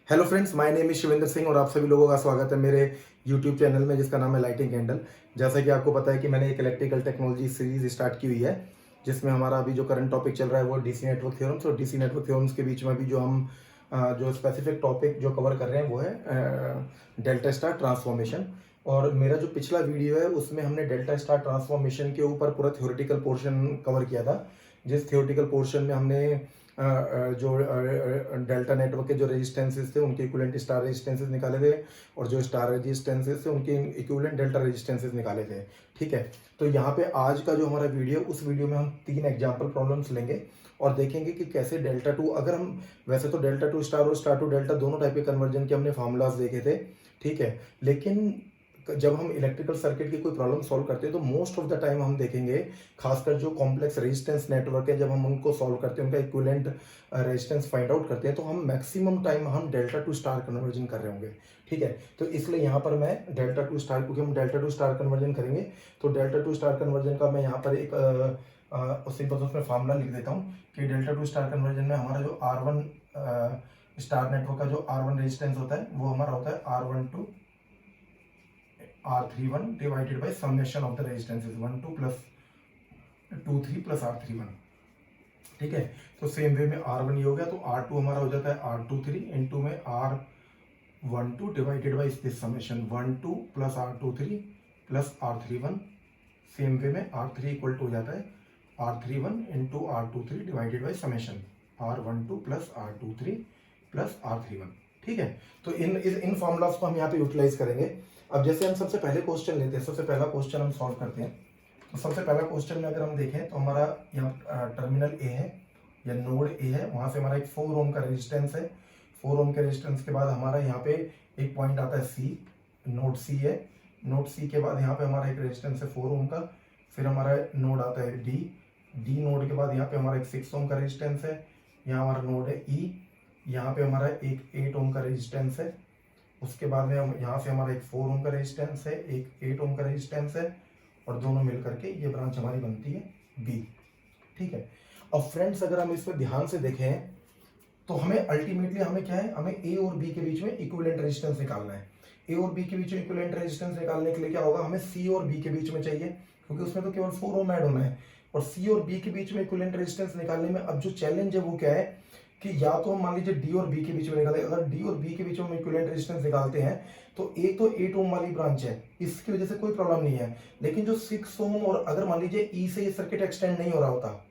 Hello friends, my name is Shivendra Singh और आप सभी लोगों का स्वागत है मेरे यूट्यूब चैनल में जिसका नाम है लाइटिंग कैंडल। जैसा कि आपको पता है कि मैंने एक इलेक्ट्रिकल टेक्नोलॉजी सीरीज स्टार्ट की हुई है, जिसमें हमारा अभी जो करंट टॉपिक चल रहा है वो डीसी नेटवर्क थ्योरम्स, और डीसी नेटवर्क थ्योरम्स के बीच में भी जो हम जो स्पेसिफिक टॉपिक जो कवर कर रहे हैं वो है डेल्टा स्टार ट्रांसफॉर्मेशन। और मेरा जो पिछला वीडियो है उसमें हमने डेल्टा स्टार ट्रांसफॉर्मेशन के ऊपर पूरा थ्योरेटिकल पोर्शन कवर किया था, जिस थ्योरेटिकल पोर्शन में हमने जो डेल्टा नेटवर्क के जो रेजिस्टेंसेस थे उनके इक्विवेलेंट स्टार रेजिस्टेंसेस निकाले थे, और जो स्टार रेजिस्टेंसेस थे उनके इक्विवेलेंट डेल्टा रेजिस्टेंसेस निकाले थे। ठीक है, तो यहाँ पे आज का जो हमारा वीडियो, उस वीडियो में हम 3 एग्जांपल प्रॉब्लम्स लेंगे और देखेंगे कि कैसे डेल्टा टू, अगर हम वैसे तो डेल्टा टू स्टार और स्टार टू डेल्टा दोनों टाइप के कन्वर्जन के हमने फार्मूलाज देखे थे। ठीक है, लेकिन जब हम इलेक्ट्रिकल सर्किट की कोई प्रॉब्लम सॉल्व करते हैं तो मोस्ट ऑफ द टाइम हम देखेंगे, खासकर जो कॉम्प्लेक्स रेजिस्टेंस नेटवर्क है, जब हम उनको सॉल्व करते हैं, उनका इक्विवेलेंट रेजिस्टेंस फाइंड आउट करते हैं, तो हम मैक्सिमम टाइम हम डेल्टा टू स्टार कन्वर्जन कर रहे होंगे। ठीक है, तो इसलिए यहाँ पर मैं डेल्टा टू स्टार, क्योंकि हम डेल्टा टू स्टार कन्वर्जन करेंगे, तो डेल्टा टू स्टार कन्वर्जन का मैं यहाँ पर एक सिंपल उसमें फार्मूला लिख देता हूँ कि डेल्टा टू स्टार कन्वर्जन में हमारा जो R1 स्टार नेटवर्क का जो R1 रेजिस्टेंस होता है वो हमारा होता है R12 R31 divided by summation of the resistances 12 plus 23 plus R31। ठीक है, तो सेम वे में R1 ये हो गया, तो R2 हमारा हो जाता है R23 इनटू में R12 divided by this summation 12 plus R23 plus R31। Same way में R3 इक्वल टू हो जाता है R31 into R23 divided by summation R12 plus R23 plus R31। ठीक है, तो इन फॉर्मूलाज को हम यहाँ पे यूटिलाइज करेंगे। अब जैसे हम सबसे पहले क्वेश्चन लेते हैं, सबसे पहला क्वेश्चन हम सॉल्व करते हैं। तो सबसे पहला क्वेश्चन में अगर हम देखें तो हमारा यहाँ टर्मिनल ए है या नोड ए है, वहां से हमारा एक 4 ओम का रेजिस्टेंस है। 4 ओम के रेजिस्टेंस के बाद हमारा यहाँ पे एक पॉइंट आता है सी, नोड सी है। नोड सी के बाद यहाँ पे हमारा एक रेजिस्टेंस है 4 ओम का। फिर हमारा नोड आता है डी, डी नोड के बाद यहाँ पे हमारा एक 6 ओम का रेजिस्टेंस है। यहाँ हमारा नोड है ई, यहाँ पे हमारा एक 8 ओम का रेजिस्टेंस है। उसके बाद में हम यहाँ से हमारा एक 4 ओम का रेजिस्टेंस है, एक 8 ओम का रेजिस्टेंस है, और दोनों मिलकर के ये ब्रांच हमारी बनती है बी। ठीक है, अब फ्रेंड्स अगर हम इस पर ध्यान से देखें तो हमें अल्टीमेटली हमें क्या है, हमें ए और बी के बीच में इक्विवेलेंट रेजिस्टेंस निकालना है। ए और बी के बीच में इक्विवेलेंट रेजिस्टेंस निकालने के लिए क्या होगा, हमें सी और बी के बीच में चाहिए, क्योंकि उसमें तो केवल 4 ओम ऐड होना है। और सी और बी के बीच में इक्विवेलेंट रेजिस्टेंस निकालने में अब जो चैलेंज है वो क्या है कि या तो हम मान लीजिए डी और बी के बीच में निकालें। अगर डी और बी के बीच में हम इक्विवेलेंट रेजिस्टेंस निकालते हैं तो एक तो 8 ओम वाली ब्रांच है, इसकी वजह से कोई प्रॉब्लम नहीं है। लेकिन जो 6 ओम, और अगर मान लीजिए ई से ये सर्किट एक्सटेंड नहीं हो रहा होता,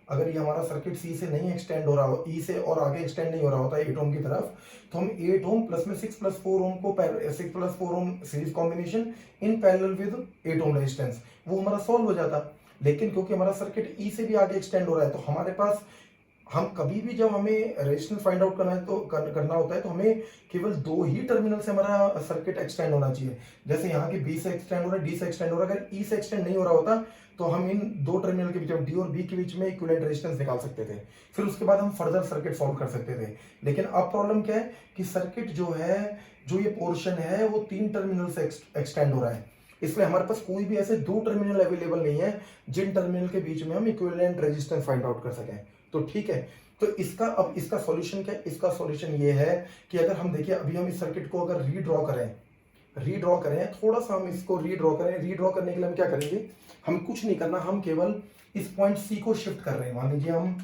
अगर ये हमारा सर्किट सी से नहीं एक्सटेंड हो रहा हो, ई से और आगे एक्सटेंड नहीं हो रहा होता 8 ओम की तरफ, तो हम 8 ओम प्लस में 6 प्लस 4 ओम को 6 plus 4 ohm series combination in parallel with 8 ohm resistance, वो हमारा सॉल्व हो जाता। लेकिन क्योंकि हमारा सर्किट ई से भी आगे एक्सटेंड हो रहा है, तो हमारे पास, हम कभी भी जब हमें रेजिस्टेंस फाइंड आउट करना है तो करना होता है तो हमें केवल 2 ही टर्मिनल से हमारा सर्किट एक्सटेंड होना चाहिए। जैसे यहाँ की बी से एक्सटेंड हो रहा है, डी से एक्सटेंड हो रहा है, अगर ई से एक्सटेंड नहीं हो रहा होता तो हम इन 2 टर्मिनल के बीच में, डी और बी के बीच में इक्विवेलेंट रेजिस्टेंस निकाल सकते थे। फिर उसके बाद हम फर्दर सर्किट सॉल्व कर सकते थे। लेकिन अब प्रॉब्लम क्या है कि सर्किट जो है, जो ये पोर्शन है वो 3 टर्मिनल से एक्सटेंड हो रहा है, इसलिए हमारे पास कोई भी ऐसे 2 टर्मिनल अवेलेबल नहीं है जिन टर्मिनल के बीच में हम इक्विवेलेंट रेजिस्टेंस फाइंड आउट कर सकें। तो ठीक है, तो इसका अब इसका सॉल्यूशन क्या है, इसका सॉल्यूशन ये है कि अगर हम देखिए, अभी हम इस सर्किट को अगर रीड्रॉ करें थोड़ा सा, हम इसको रीड्रॉ करें। रीड्रॉ करने के लिए हम क्या करेंगे, हम कुछ नहीं करना, हम केवल इस पॉइंट सी को शिफ्ट कर रहे हैं। मान लीजिए हम,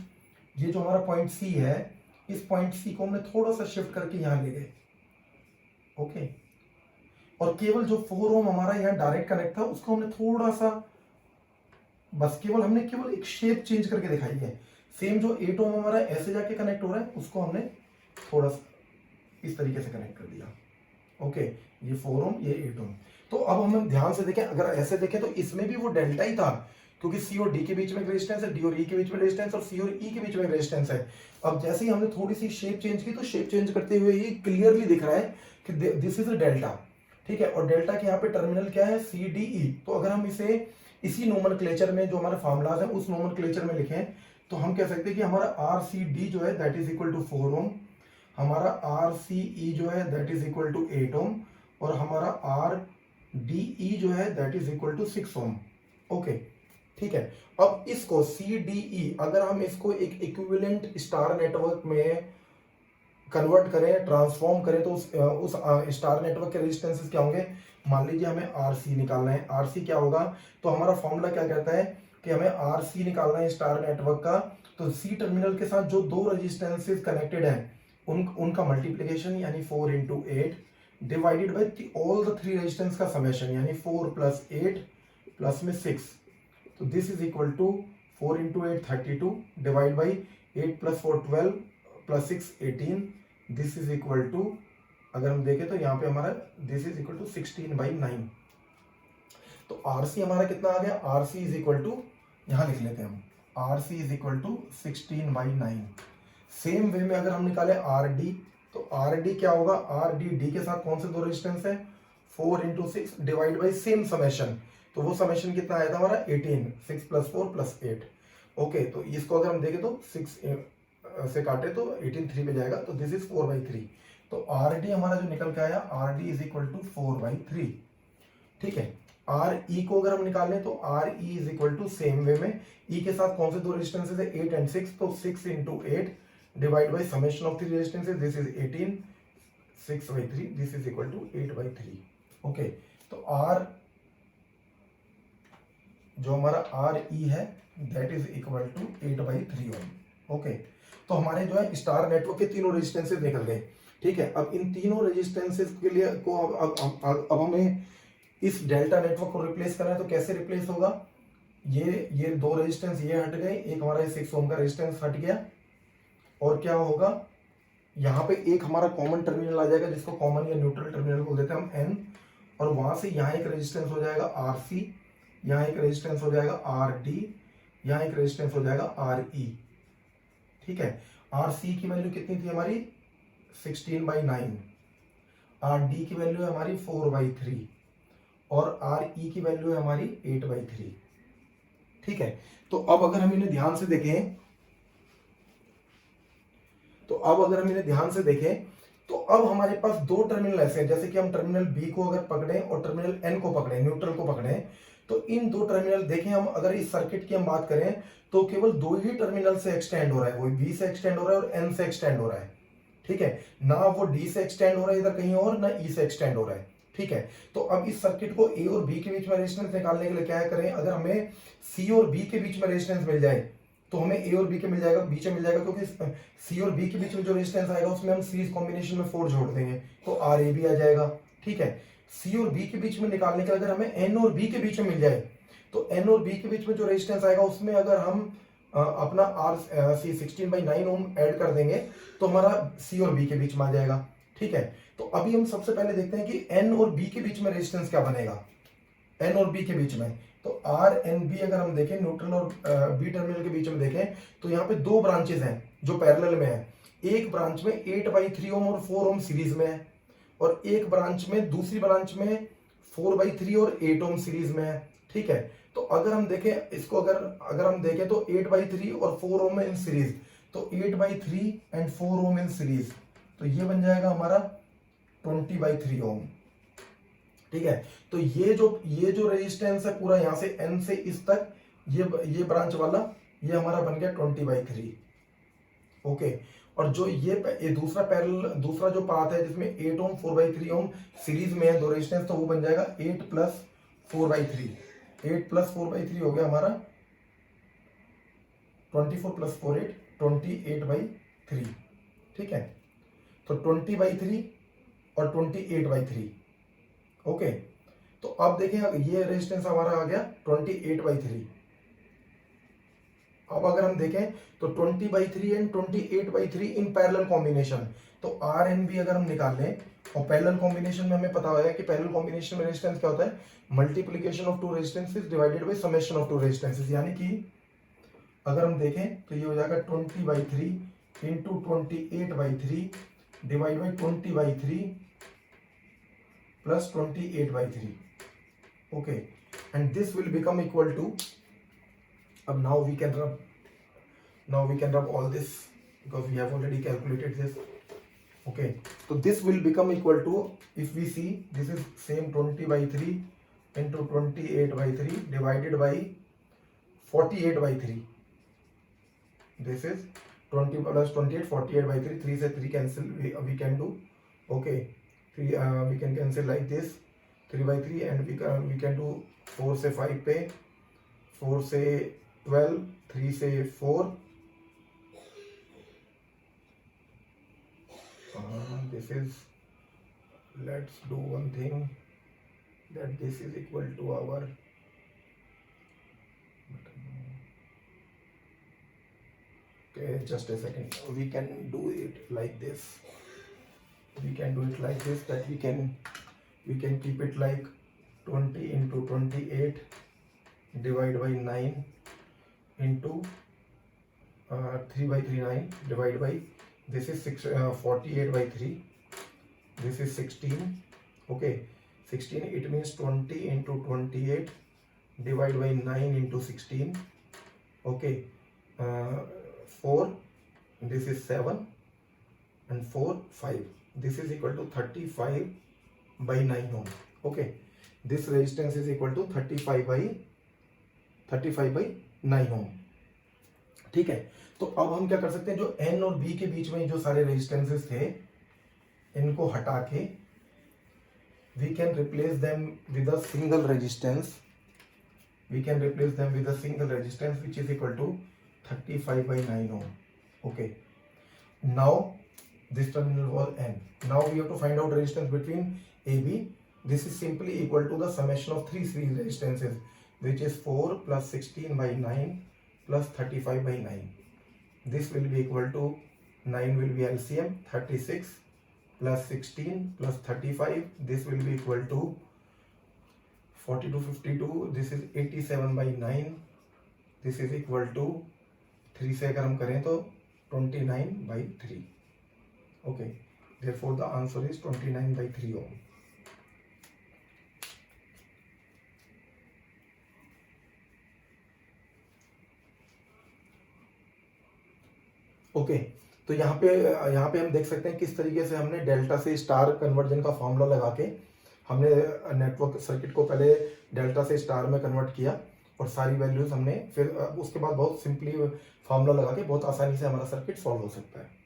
ये जो हमारा पॉइंट सी है, इस पॉइंट सी को हमने थोड़ा सा शिफ्ट करके यहां ले गए। ओके, और केवल जो 4 ओम हमारा यहाँ डायरेक्ट कनेक्ट था उसको हमने थोड़ा सा, बस केवल हमने केवल एक शेप चेंज करके दिखाई है। सेम जो 8 ओम हमारा ऐसे जाके कनेक्ट हो रहा है, उसको हमने थोड़ा सा इस तरीके से कनेक्ट कर दिया। ओके, ये 4 ओम, ये 8 ओम। तो अब हम ध्यान से देखें, अगर ऐसे देखें तो इसमें भी वो डेल्टा ही था, क्योंकि सी और डी के बीच में रेजिस्टेंस है, डी और ई के बीच में रेजिस्टेंस, और सी और ई के बीच में रेजिस्टेंस है। अब जैसे ही हमने थोड़ी सी शेप चेंज की, तो शेप चेंज करते हुए ये क्लियरली दिख रहा है कि दिस इज अ डेल्टा। ठीक है, और डेल्टा के यहाँ पे टर्मिनल क्या है, सी डी ई। तो अगर हम इसे इसी नोमेनक्लेचर में, जो हमारे फार्मूलाज है उस नोमेनक्लेचर में लिखें, तो हम कह सकते हैं कि हमारा आर सी डी जो है that is equal to 4 ohm, हमारा आर सी ई जो है that is equal to 8 ohm, और हमारा आर डी ई जो है that is equal to 6 ohm. Okay, ठीक है, अब इसको सी डी ई, अगर हम इसको एक इक्विवेलेंट स्टार नेटवर्क में कन्वर्ट करें, ट्रांसफॉर्म करें, तो उस स्टार नेटवर्क के रेजिस्टेंसेस क्या होंगे। मान लीजिए हमें आरसी निकालना है, आरसी क्या होगा, तो हमारा फॉर्मूला क्या कहता है कि हमें आरसी निकालना है स्टार नेटवर्क का, तो सी टर्मिनल के साथ जो दो रेजिस्टेंसेस कनेक्टेड हैं उनका मल्टीप्लीकेशन यानी 4 into 8 divided by all the three resistance का समेशन यानी 4 प्लस 8 प्लस में 6, तो this is equal to 4 into 8 32 divide by 8 plus 4 12 plus 6 18, this is equal to, अगर हम देखें तो यहाँ पे हमारा दिस इज इक्वल टू 16/9। तो आरसी हमारा कितना आ गया, आरसी इज इक्वल टू, यहाँ लिख लेते हैं हम, RC is equal to 16/9। Same way में अगर हम निकाले आरडी, तो आरडी क्या होगा, आरडी डी के साथ कौन से दो रेजिस्टेंस है, 4 into 6 divide by same summation, तो वो समेशन कितना आया था हमारा 18, 6 प्लस 4 प्लस 8। ओके, तो इसको अगर हम देखें तो 6 से काटे तो 18 3 पे जाएगा, तो दिस इज 4/3। तो आर डी हमारा जो निकल के आया, R D is equal to 4/3। ठीक है, आर ई को अगर हम निकालें तो R E is equal to same way में ई के साथ कौन से दो रेजिस्टेंसेस है 8 एंड 6, तो 6 into 8 divide by summation of three resistances, this is 18, 6/3, this is equal to 8/3। Okay, तो आर जो हमारा आर ई है that is equal to 8/3 ohm. Okay, तो हमारे जो है स्टार नेटवर्क के तीनों रेजिस्टेंसेस निकल गए। ठीक है, अब इन तीनों रेजिस्टेंसेस के लिए को अब हमें इस डेल्टा नेटवर्क को रिप्लेस करना है, तो कैसे रिप्लेस होगा, ये दो रेजिस्टेंस ये हट गए, एक हमारा 6 ओम का रेजिस्टेंस हट गया, और क्या होगा, यहाँ पे एक हमारा कॉमन टर्मिनल आ जाएगा जिसको कॉमन या न्यूट्रल टर्मिनल बोल देते हैं हम एन, और वहां से यहाँ एक रेजिस्टेंस हो जाएगा आर सी, यहाँ एक रेजिस्टेंस हो जाएगा आर डी, यहाँ एक रेजिस्टेंस हो जाएगा आर ई। ठीक है, आर सी की वैल्यू कितनी थी हमारी 16/9, आर डी की वैल्यू है हमारी 4/3, और आर ई की वैल्यू है हमारी 8/3। ठीक है, तो अब अगर हम इन्हें ध्यान से देखें, तो अब हमारे पास दो टर्मिनल ऐसे हैं, जैसे कि हम टर्मिनल बी को अगर पकड़े और टर्मिनल एन को पकड़े, न्यूट्रल को पकड़े, तो इन दो टर्मिनल देखें, हम अगर इस सर्किट की हम बात करें तो केवल दो ही टर्मिनल से एक्सटेंड हो रहा है, वो बी से एक्सटेंड हो रहा है और एन से एक्सटेंड हो रहा है। ठीक है, ना वो डी से एक्सटेंड हो रहा है इधर कहीं और, ना ई से एक्सटेंड हो रहा है। ठीक है, तो अब इस सर्किट को ए और बी के बीच में रेजिस्टेंस निकालने के लिए क्या करें, अगर हमें सी और बी के बीच में रेजिस्टेंस मिल जाए तो हमें ए और बी के मिल जाएगा, बीच में मिल जाएगा, क्योंकि सी और बी के बीच में जो रेजिस्टेंस आएगा उसमें हम सीरीज कॉम्बिनेशन में 4 जोड़ देंगे तो आर ए भी आ जाएगा। ठीक है, सी और बी के बीच में निकालने के अगर हमें एन और बी के बीच में मिल जाए तो एन और बी के बीच में जो रेजिस्टेंस आएगा उसमें अगर हम अपना आर सी 16/9 ओम ऐड कर देंगे तो हमारा सी और बी के बीच में आ जाएगा। ठीक है, तो अभी हम सबसे पहले देखते हैं कि एन और बी के बीच में रेजिस्टेंस क्या बनेगा, एन और बी के बीच में। तो आर एन बी अगर हम देखें, न्यूट्रल और बी टर्मिनल के बीच में देखें, तो यहाँ पे दो ब्रांचेस हैं जो पैरेलल में है, एक ब्रांच में 8/3 ओम और 4 ओम सीरीज में है, और एक ब्रांच में, दूसरी ब्रांच में 4/3 और 8 ओम सीरीज में है। ठीक है, तो अगर हम देखें इसको, अगर हम देखें तो 8/3 और 4 ओम इन सीरीज, तो 8/3 एंड 4 ओम इन सीरीज, तो ये बन जाएगा हमारा 20/3 ओम। ठीक है, तो ये जो रेजिस्टेंस है पूरा यहां से एन से इस तक, ये ब्रांच वाला ये हमारा बन गया 20/3। ओके, और जो ये दूसरा जो पाथ है जिसमें 8 ओम 4/3 ओम सीरीज में है दो रेजिस्टेंस, तो वो बन जाएगा 8 प्लस 4/3, 8 प्लस 4/3 हो गया हमारा 24 प्लस 4 8 28/3। ठीक है, तो 20/3 और 28/3। ओके, तो अब देखें ये रेजिस्टेंस हमारा आ गया 28/3। अब अगर हम देखें तो 20/3 एंड 28/3 इन पैरेलल कॉम्बिनेशन, तो आर एन बी अगर हम निकाल लें, और पैरेलल कॉम्बिनेशन में हमें पता होगा कि पैरेलल कॉम्बिनेशन में रेजिस्टेंस क्या होता है, multiplication of two resistances divided by summation of two resistances, यानी कि अगर हम देखें तो ये हो जाएगा 20/3 into 28/3 divide by 20/3 plus 28/3। Okay, and this will become equal to, अब now we can rub all this because we have already calculated this. Okay, so this will become equal to, if we see this is same 20/3 into 28/3 divided by 48/3, this is 20 plus 28, 48 by 3, 3 से 3 cancel, we can do, okay, 3 we can cancel like this, 3 by 3, and we can do 4 से 5 पे, 4 से 12, 3 से 4, this is, let's do one thing, that this is equal to our, okay, just a second, we can do it like this, that we can keep it like 20 into 28 divide by 9 into 3 by 3, 9 divide by, this is 48 by 3, this is 16, okay, 16, it means 20 into 28 divide by 9 into 16, okay, 4, this is 7, and 4, 5, this is equal to 35 by 9 ohm, okay, this resistance is equal to 35 by 9 ohm, ठीक है। तो अब हम क्या कर सकते हैं, जो N और B के बीच में जो सारे रेजिस्टेंसेस थे इनको हटा के we can replace them with a single resistance, which is equal to 35 by 9 ohm, okay. Now this terminal was N. Now we have to find out resistance between AB. This is simply equal to the summation of 3 series resistances, which is 4 plus 16 by 9 plus 35 by 9. This will be equal to, 9 will be LCM, 36 plus 16 plus 35. This will be equal to 42, 52. This is 87 by 9. This is equal to 3 से अगर हम करें तो 29 by 3. Okay, therefore the answer is 29 by 3 ohm. Okay, तो यहाँ पे हम देख सकते हैं किस तरीके से हमने डेल्टा से स्टार कन्वर्जन का फॉर्मूला लगा के हमने नेटवर्क सर्किट को पहले डेल्टा से स्टार में कन्वर्ट किया और सारी वैल्यूज हमने फिर उसके बाद बहुत सिंपली फॉर्मूला लगा के बहुत आसानी से हमारा सर्किट सॉल्व हो सकता है।